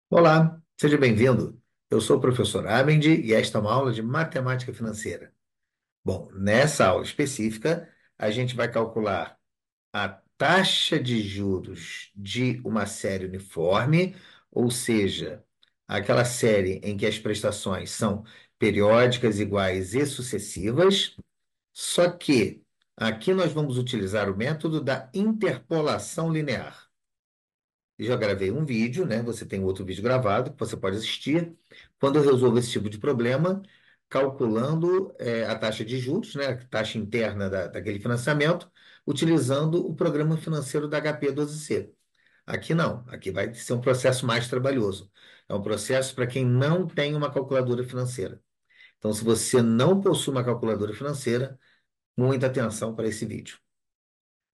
Olá, seja bem-vindo. Eu sou o professor Amendi e esta é uma aula de matemática financeira. Bom, nessa aula específica, a gente vai calcular a taxa de juros de uma série uniforme, ou seja, aquela série em que as prestações são periódicas, iguais e sucessivas, só que aqui nós vamos utilizar o método da interpolação linear. Já gravei um vídeo, né? Você tem outro vídeo gravado que você pode assistir quando eu resolvo esse tipo de problema, calculando a taxa de juros, né? A taxa interna daquele financiamento, utilizando o programa financeiro da HP12C. Aqui não, aqui vai ser um processo mais trabalhoso. É um processo para quem não tem uma calculadora financeira. Então, se você não possui uma calculadora financeira, muita atenção para esse vídeo.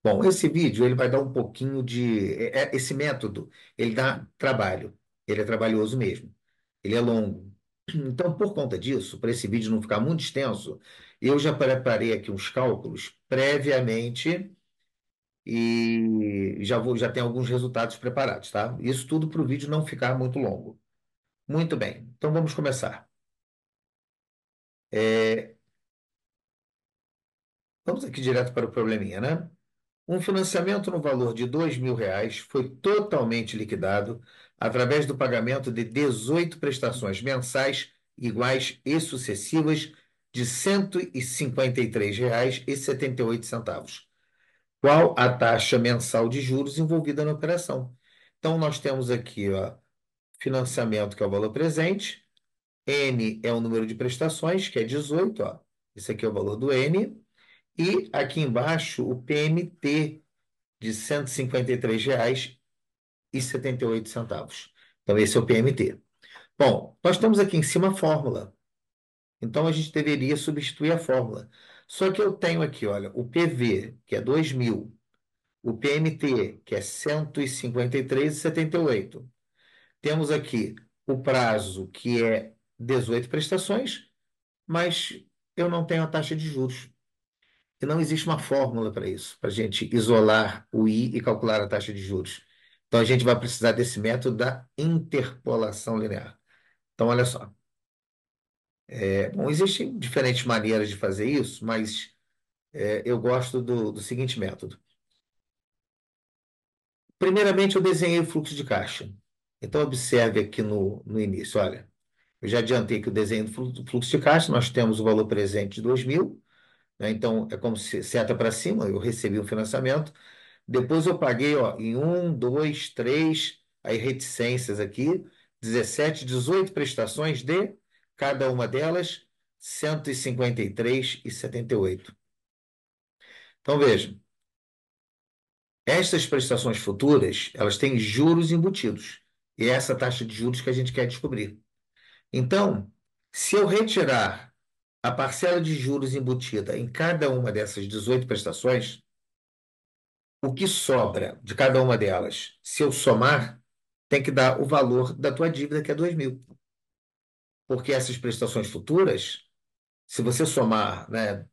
Bom, esse vídeo ele vai dar um pouquinho de. Esse método ele dá trabalho. Ele é trabalhoso mesmo. Ele é longo. Então, por conta disso, para esse vídeo não ficar muito extenso, eu já preparei aqui uns cálculos previamente e já tenho alguns resultados preparados, tá? Isso tudo para o vídeo não ficar muito longo. Muito bem. Então vamos começar. É, vamos aqui direto para o probleminha, né? Um financiamento no valor de R$ 2.000 foi totalmente liquidado através do pagamento de 18 prestações mensais iguais e sucessivas de R$ 153,78. Qual a taxa mensal de juros envolvida na operação? Então, nós temos aqui, ó, financiamento, que é o valor presente, N é o número de prestações, que é 18, ó. Esse aqui é o valor do N, e aqui embaixo o PMT de R$ 153,78. Então, esse é o PMT. Bom, nós temos aqui em cima a fórmula. Então, a gente deveria substituir a fórmula. Só que eu tenho aqui, olha, o PV, que é 2.000, o PMT, que é 153,78. Temos aqui o prazo, que é 18 prestações, mas eu não tenho a taxa de juros. E não existe uma fórmula para isso, para a gente isolar o I e calcular a taxa de juros. Então, a gente vai precisar desse método da interpolação linear. Então, olha só. Bom, existem diferentes maneiras de fazer isso, mas eu gosto do seguinte método. Primeiramente, eu desenhei o fluxo de caixa. Então, observe aqui no início, olha. Eu já adiantei que o desenho do fluxo de caixa, nós temos o valor presente de 2.000, né? Então, é como se seta para cima, eu recebi um financiamento. Depois eu paguei, ó, em um, dois, três, aí reticências aqui, 17, 18 prestações de cada uma delas, 153,78. Então, veja, estas prestações futuras, elas têm juros embutidos. E é essa taxa de juros que a gente quer descobrir. Então, se eu retirar a parcela de juros embutida em cada uma dessas 18 prestações, o que sobra de cada uma delas, se eu somar, tem que dar o valor da tua dívida, que é 2.000. Porque essas prestações futuras, se você somar, né,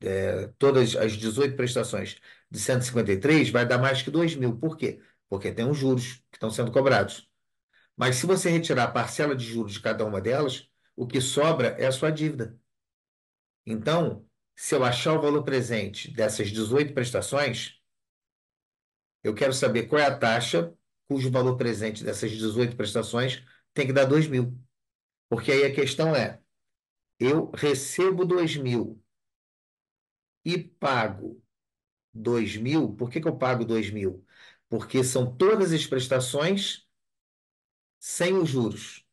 todas as 18 prestações de 153, vai dar mais que 2.000. Por quê? Porque tem os juros que estão sendo cobrados. Mas se você retirar a parcela de juros de cada uma delas, o que sobra é a sua dívida. Então, se eu achar o valor presente dessas 18 prestações, eu quero saber qual é a taxa cujo valor presente dessas 18 prestações tem que dar 2.000. Porque aí a questão é, eu recebo 2.000 e pago 2.000. Por que que eu pago 2.000? Porque são todas as prestações sem os juros.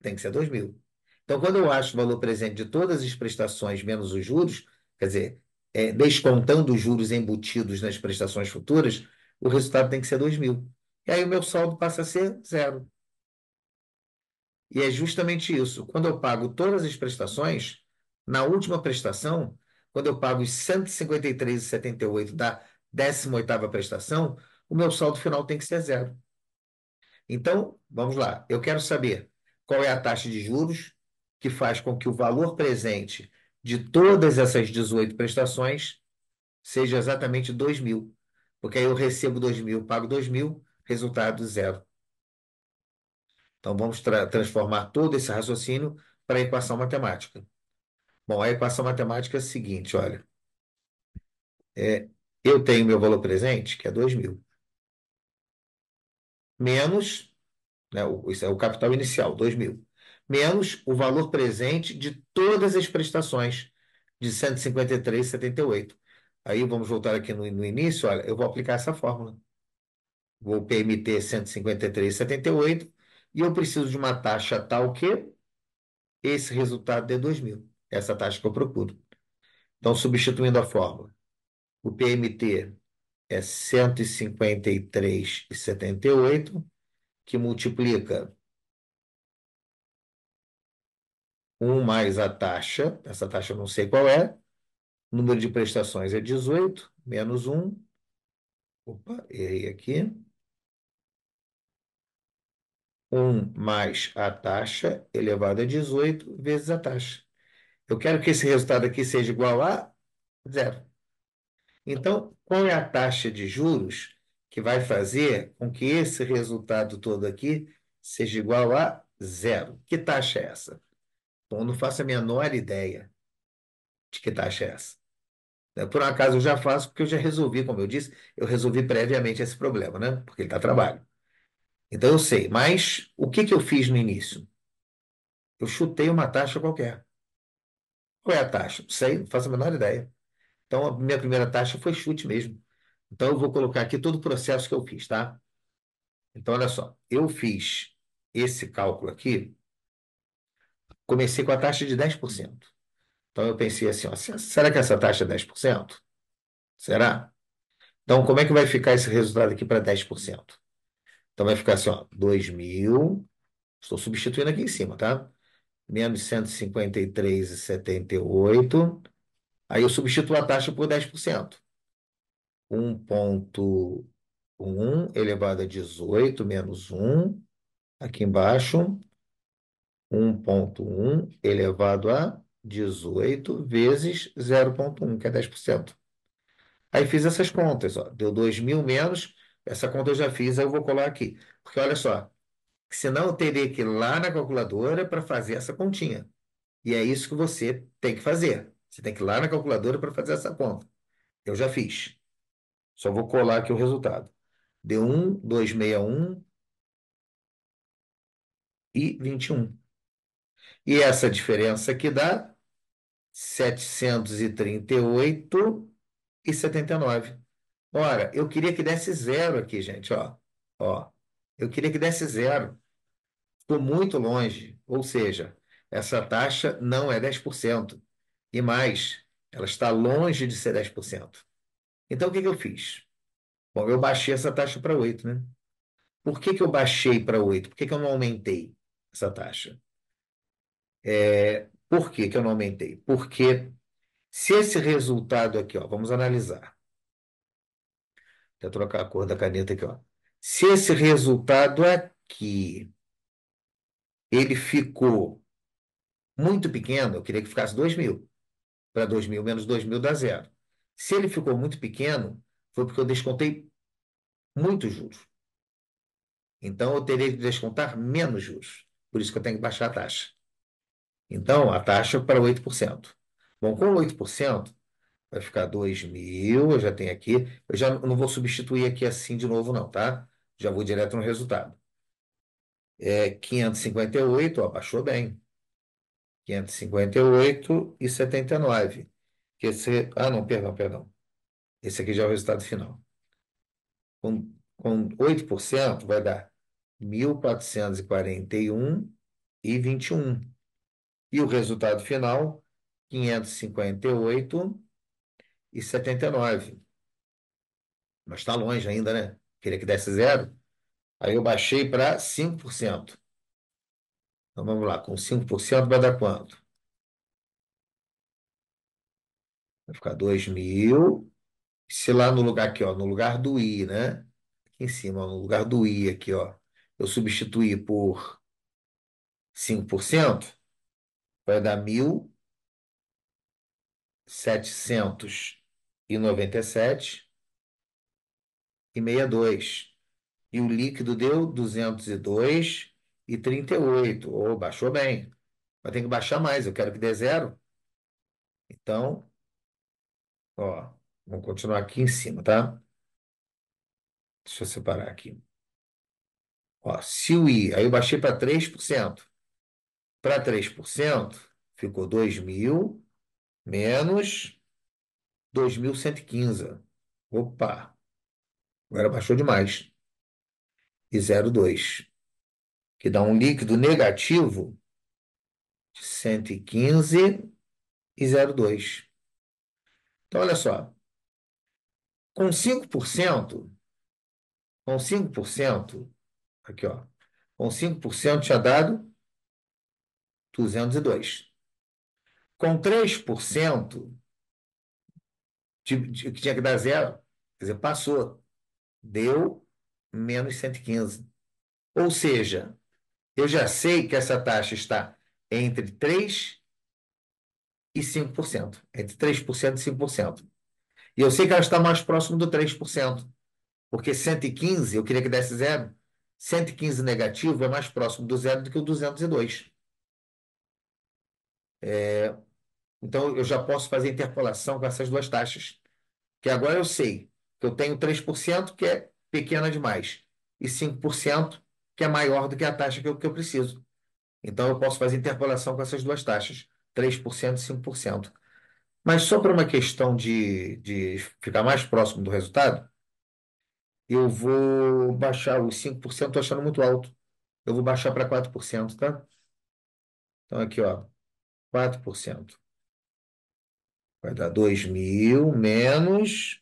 Tem que ser 2.000. Então, quando eu acho o valor presente de todas as prestações menos os juros, quer dizer, descontando os juros embutidos nas prestações futuras, o resultado tem que ser 2.000. E aí o meu saldo passa a ser zero. E é justamente isso. Quando eu pago todas as prestações, na última prestação, quando eu pago os 153,78 da 18ª prestação, o meu saldo final tem que ser zero. Então, vamos lá. Eu quero saber qual é a taxa de juros que faz com que o valor presente de todas essas 18 prestações seja exatamente 2.000. Porque aí eu recebo 2.000, pago 2.000, resultado zero. Então, vamos transformar todo esse raciocínio para a equação matemática. Bom, a equação matemática é a seguinte, olha. É, eu tenho meu valor presente, que é 2.000, menos, né, isso é o capital inicial, 2.000, menos o valor presente de todas as prestações de 153,78. Aí vamos voltar aqui no início, olha, eu vou aplicar essa fórmula. Vou PMT 153,78 e eu preciso de uma taxa tal que esse resultado dê 2.000. Essa taxa que eu procuro. Então, substituindo a fórmula, o PMT é 153,78, que multiplica 1 mais a taxa, essa taxa eu não sei qual é, o número de prestações é 18, menos 1, opa, errei aqui, 1 mais a taxa elevado a 18 vezes a taxa. Eu quero que esse resultado aqui seja igual a zero. Então, qual é a taxa de juros que vai fazer com que esse resultado todo aqui seja igual a zero? Que taxa é essa? Bom, eu não faço a menor ideia de que taxa é essa. Né? Por um acaso eu já faço, porque eu já resolvi, como eu disse, eu resolvi previamente esse problema, né? Porque ele dá trabalho. Então eu sei, mas o que que eu fiz no início? Eu chutei uma taxa qualquer. Qual é a taxa? Não sei, não faço a menor ideia. Então a minha primeira taxa foi chute mesmo. Então eu vou colocar aqui todo o processo que eu fiz, tá? Então olha só, eu fiz esse cálculo aqui, comecei com a taxa de 10%. Então eu pensei assim, ó, será que essa taxa é 10%? Será? Então, como é que vai ficar esse resultado aqui para 10%? Então, vai ficar assim, ó, 2.000, estou substituindo aqui em cima, tá? Menos 153,78. Aí eu substituo a taxa por 10%. 1,1 elevado a 18 menos 1. Aqui embaixo, 1,1 elevado a 18 vezes 0,1, que é 10%. Aí fiz essas contas, ó. Deu 2.000 menos. Essa conta eu já fiz, aí eu vou colar aqui. Porque olha só, senão eu teria que ir lá na calculadora para fazer essa continha. E é isso que você tem que fazer. Você tem que ir lá na calculadora para fazer essa conta. Eu já fiz. Só vou colar aqui o resultado. Deu 1,261 e 21. E essa diferença aqui dá 738,79. Ora, eu queria que desse zero aqui, gente, ó. Ó, eu queria que desse zero. Ficou muito longe. Ou seja, essa taxa não é 10%. E mais, ela está longe de ser 10%. Então, o que que eu fiz? Bom, eu baixei essa taxa para 8, né? Por que que eu baixei para 8? Por que que eu não aumentei essa taxa? Por que que eu não aumentei? Porque se esse resultado aqui, ó, vamos analisar. Vou trocar a cor da caneta aqui, ó. Se esse resultado aqui, ele ficou muito pequeno, eu queria que ficasse 2.000. Para 2.000 menos 2.000 dá zero. Se ele ficou muito pequeno, foi porque eu descontei muitos juros. Então, eu teria que descontar menos juros. Por isso que eu tenho que baixar a taxa. Então, a taxa para 8%. Bom, com 8%, vai ficar 2.000, eu já tenho aqui. Eu já não vou substituir aqui assim de novo, não, tá? Já vou direto no resultado. 558, ó, baixou bem. 558,79. Não, perdão, perdão. Esse aqui já é o resultado final. Com 8% vai dar 1.441,21. E o resultado final, 558,79. Mas está longe ainda, né? Queria que desse zero. Aí eu baixei para 5%. Então vamos lá, com 5% vai dar quanto? Vai ficar 2.000. Se lá no lugar aqui, ó, no lugar do I, né? Aqui em cima, ó, no lugar do I aqui, ó, eu substituir por 5%, vai dar 1.797,62. E o líquido deu 202 0,38. Ou baixou bem. Mas tem que baixar mais. Eu quero que dê zero. Então, ó, vamos continuar aqui em cima, tá? Deixa eu separar aqui. Ó, se o I, aí eu baixei para 3%. Para 3% ficou 2.000 menos 2.115. Opa, agora baixou demais. E 0,2, que dá um líquido negativo de 115 e 0,2. Então, olha só, com 5%, com 5%, aqui, ó, com 5% tinha dado 202. Com 3%, que tinha que dar zero, quer dizer, passou, deu menos 115. Ou seja, eu já sei que essa taxa está entre 3 e 5%, entre 3% e 5%. E eu sei que ela está mais próximo do 3%, porque 115, eu queria que desse zero. 115 negativo é mais próximo do zero do que o 202. Então, eu já posso fazer interpolação com essas duas taxas. Que agora eu sei que eu tenho 3%, que é pequena demais, e 5%, que é maior do que a taxa que eu preciso. Então, eu posso fazer interpolação com essas duas taxas, 3% e 5%. Mas só para uma questão de ficar mais próximo do resultado, eu vou baixar os 5%, estou achando muito alto. Eu vou baixar para 4%, tá? Então, aqui, ó, 4%. Vai dar 2.000 menos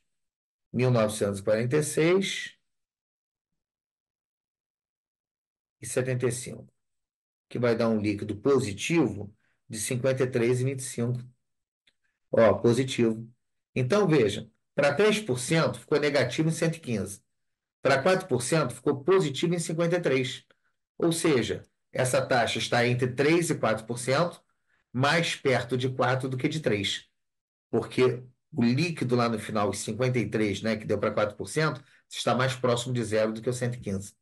1.946,75, que vai dar um líquido positivo de 53,25. Ó, positivo. Então, veja, para 3% ficou negativo em 115. Para 4% ficou positivo em 53. Ou seja, essa taxa está entre 3 e 4%, mais perto de 4 do que de 3, porque o líquido lá no final, os 53, né, que deu para 4%, está mais próximo de zero do que o 115.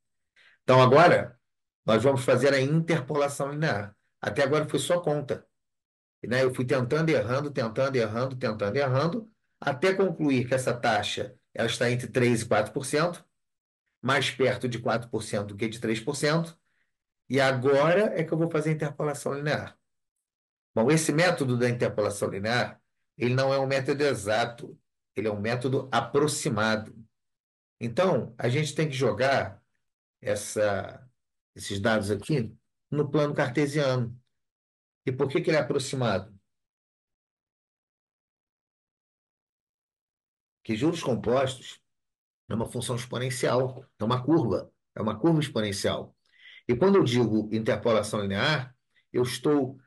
Então, agora, nós vamos fazer a interpolação linear. Até agora foi só conta, né? Eu fui tentando e errando, tentando e errando, tentando e errando, até concluir que essa taxa ela está entre 3 e 4%, mais perto de 4% do que de 3%. E agora é que eu vou fazer a interpolação linear. Bom, esse método da interpolação linear, ele não é um método exato, ele é um método aproximado. Então, a gente tem que jogar esses dados aqui no plano cartesiano. E por que ele é aproximado? Que juros compostos é uma função exponencial, é uma curva exponencial. E quando eu digo interpolação linear, eu estou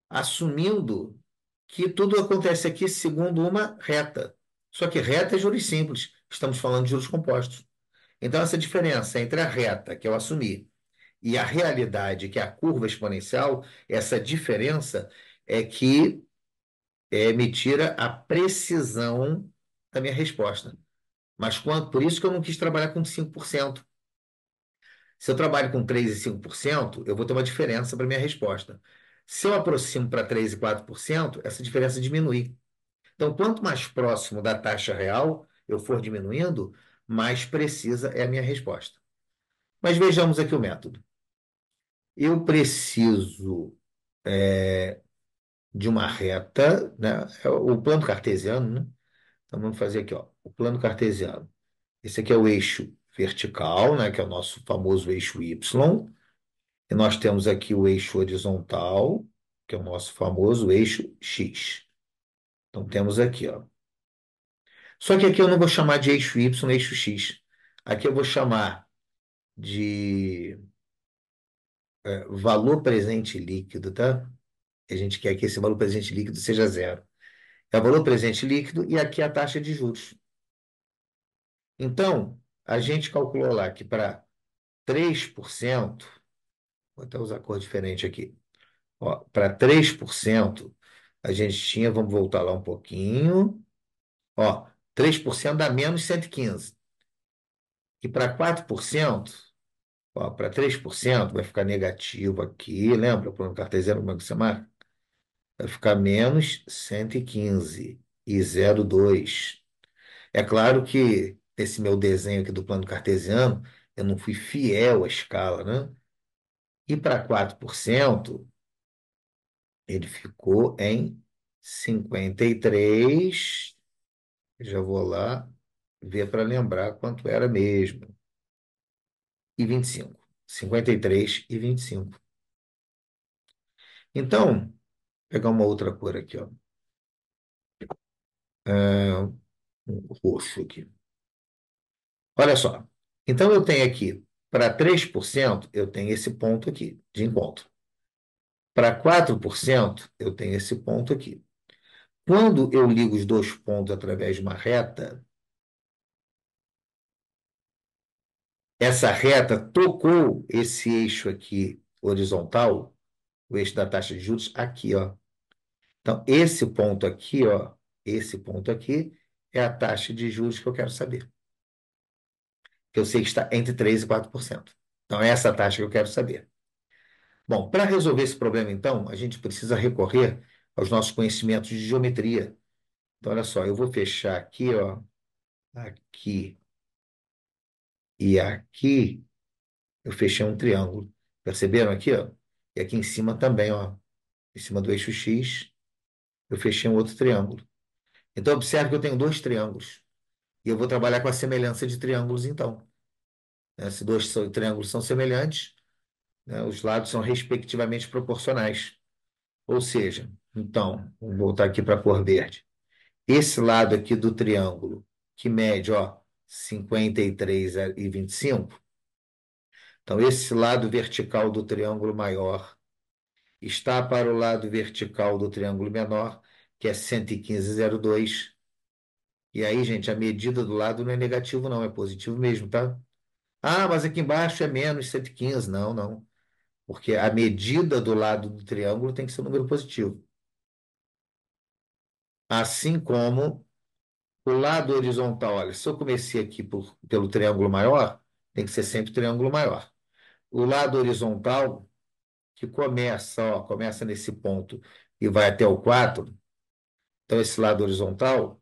assumindo que tudo acontece aqui segundo uma reta. Só que reta é juros simples, estamos falando de juros compostos. Então, essa diferença entre a reta, que eu assumi, e a realidade, que é a curva exponencial, essa diferença é que me tira a precisão da minha resposta. Mas por isso que eu não quis trabalhar com 5%. Se eu trabalho com 3 e 5%, eu vou ter uma diferença para minha resposta. Se eu aproximo para 3 e 4%, essa diferença diminui. Então, quanto mais próximo da taxa real eu for diminuindo, mais precisa é a minha resposta. Mas vejamos aqui o método. Eu preciso de uma reta, né? É o plano cartesiano, né? Então, vamos fazer aqui, ó, o plano cartesiano. Esse aqui é o eixo vertical, né? Que é o nosso famoso eixo Y. E nós temos aqui o eixo horizontal, que é o nosso famoso eixo X. Então, temos aqui, ó. Só que aqui eu não vou chamar de eixo Y, eixo X. Aqui eu vou chamar de valor presente líquido, tá? A gente quer que esse valor presente líquido seja zero. É o valor presente líquido e aqui a taxa de juros. Então, a gente calculou lá que para 3%, vou até usar cor diferente aqui. Para 3%, a gente tinha, vamos voltar lá um pouquinho. Ó, 3% dá menos 115. E para 4%, Para 3% vai ficar negativo aqui. Lembra? O plano cartesiano, como é que você marca? Vai ficar menos 115,02. É claro que esse meu desenho aqui do plano cartesiano, eu não fui fiel à escala, né? E para 4% ele ficou em 53. Já vou lá ver para lembrar quanto era mesmo. E 25. 53,25. Então, vou pegar uma outra cor aqui, ó. Um roxo aqui. Olha só. Então, eu tenho aqui, para 3% eu tenho esse ponto aqui, de encontro. Para 4% eu tenho esse ponto aqui. Quando eu ligo os dois pontos através de uma reta, essa reta tocou esse eixo aqui horizontal, o eixo da taxa de juros, aqui, ó. Então, esse ponto aqui é a taxa de juros que eu quero saber. Que eu sei que está entre 3% e 4%. Então, é essa taxa que eu quero saber. Bom, para resolver esse problema, então, a gente precisa recorrer aos nossos conhecimentos de geometria. Então, olha só, eu vou fechar aqui, ó, aqui e aqui, eu fechei um triângulo. Perceberam aqui, ó? E aqui em cima também, ó, em cima do eixo X, eu fechei um outro triângulo. Então, observe que eu tenho dois triângulos. E eu vou trabalhar com a semelhança de triângulos, então. Né? Se triângulos são semelhantes, né, os lados são respectivamente proporcionais. Ou seja, então, vou voltar aqui para a cor verde. Esse lado aqui do triângulo, que mede, ó, 53,25. Então, esse lado vertical do triângulo maior está para o lado vertical do triângulo menor, que é 115,02. E aí, gente, a medida do lado não é negativo, não, é positivo mesmo, tá? Ah, mas aqui embaixo é menos 115. Não, não. Porque a medida do lado do triângulo tem que ser um número positivo. Assim como o lado horizontal. Olha, se eu comecei aqui pelo triângulo maior, tem que ser sempre triângulo maior. O lado horizontal, que começa nesse ponto e vai até o 4. Então, esse lado horizontal,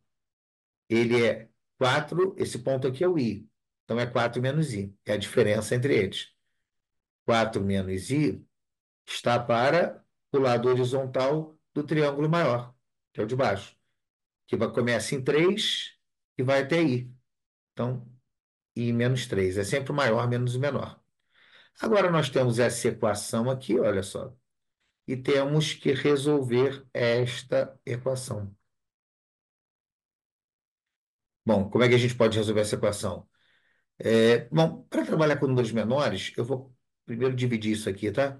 ele é 4. Esse ponto aqui é o i. Então, é 4 menos i. É a diferença entre eles. 4 menos i está para o lado horizontal do triângulo maior, que é o de baixo, que começa em 3 e vai até I. Então, I menos 3. É sempre o maior menos o menor. Agora nós temos essa equação aqui, olha só, e temos que resolver esta equação. Bom, como é que a gente pode resolver essa equação? Bom, para trabalhar com números menores, eu vou primeiro dividir isso aqui, tá?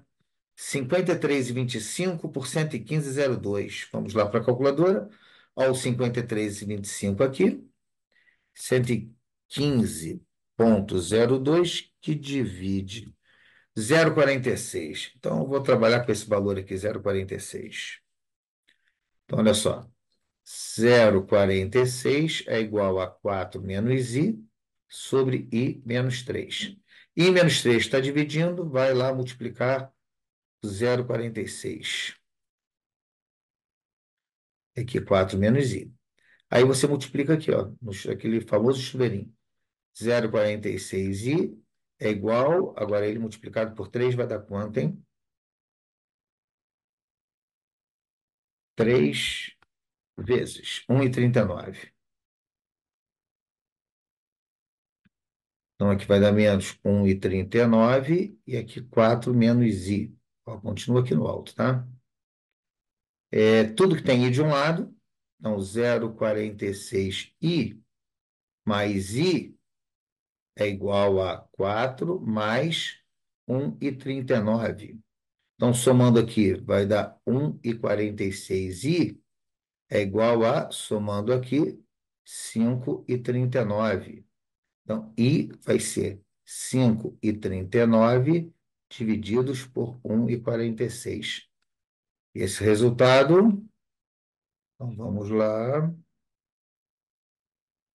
53,25 por 115,02. Vamos lá para a calculadora. Olha o 53,25 aqui. 115,02 que divide 0,46. Então, eu vou trabalhar com esse valor aqui, 0,46. Então, olha só. 0,46 é igual a 4 menos i sobre i menos 3. I menos 3 está dividindo, vai lá multiplicar 0,46. Aqui 4 menos i. Aí você multiplica aqui, ó, aquele famoso chuveirinho. 0,46i é igual, agora ele multiplicado por 3 vai dar quanto, hein? 3 vezes 1,39. Então aqui vai dar menos 1,39 e aqui 4 menos i. Ó, continua aqui no alto, tá? Tudo que tem i de um lado, então 0,46i mais i é igual a 4 mais 1,39. Então, somando aqui, vai dar 1,46i é igual a, somando aqui, 5,39. Então, i vai ser 5,39 divididos por 1,46. Esse resultado, então vamos lá.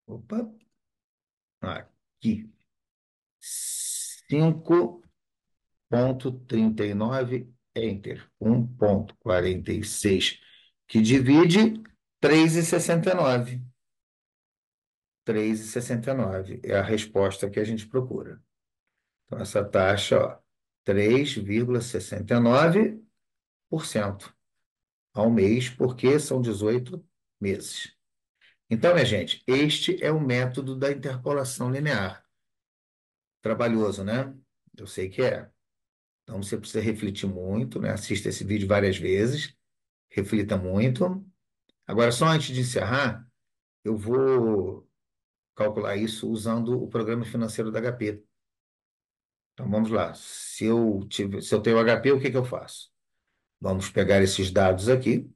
Opa, aqui. 5 1,39, enter. 1,46, que divide 3,69. 3,69 é a resposta que a gente procura. Então, essa taxa, ó, 3,69% ao mês, porque são 18 meses. Então, minha gente, este é o método da interpolação linear. Trabalhoso, né? Eu sei que é. Então, você precisa refletir muito, né? Assista esse vídeo várias vezes, reflita muito. Agora, só antes de encerrar, eu vou calcular isso usando o programa financeiro da HP. Então, vamos lá. Se eu tenho HP, o que que eu faço? Vamos pegar esses dados aqui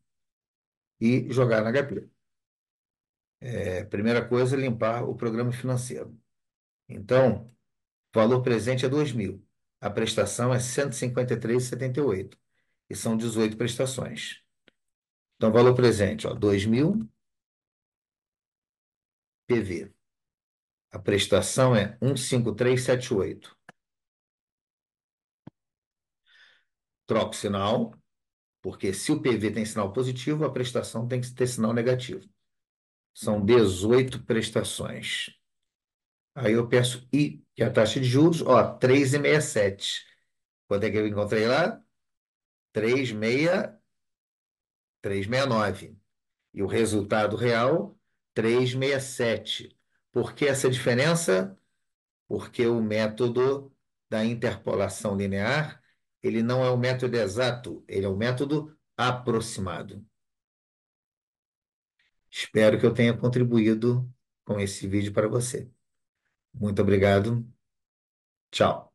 e jogar na HP. Primeira coisa, limpar o programa financeiro. Então, o valor presente é 2.000. A prestação é 153,78. E são 18 prestações. Então, valor presente, ó, 2.000 PV. A prestação é 15378. Troco o sinal, porque se o PV tem sinal positivo, a prestação tem que ter sinal negativo. São 18 prestações. Aí eu peço I, que é a taxa de juros, ó, 3,67. Quanto é que eu encontrei lá? 3,69. E o resultado real, 3,67. Por que essa diferença? Porque o método da interpolação linear, ele não é o método exato, ele é o método aproximado. Espero que eu tenha contribuído com esse vídeo para você. Muito obrigado. Tchau.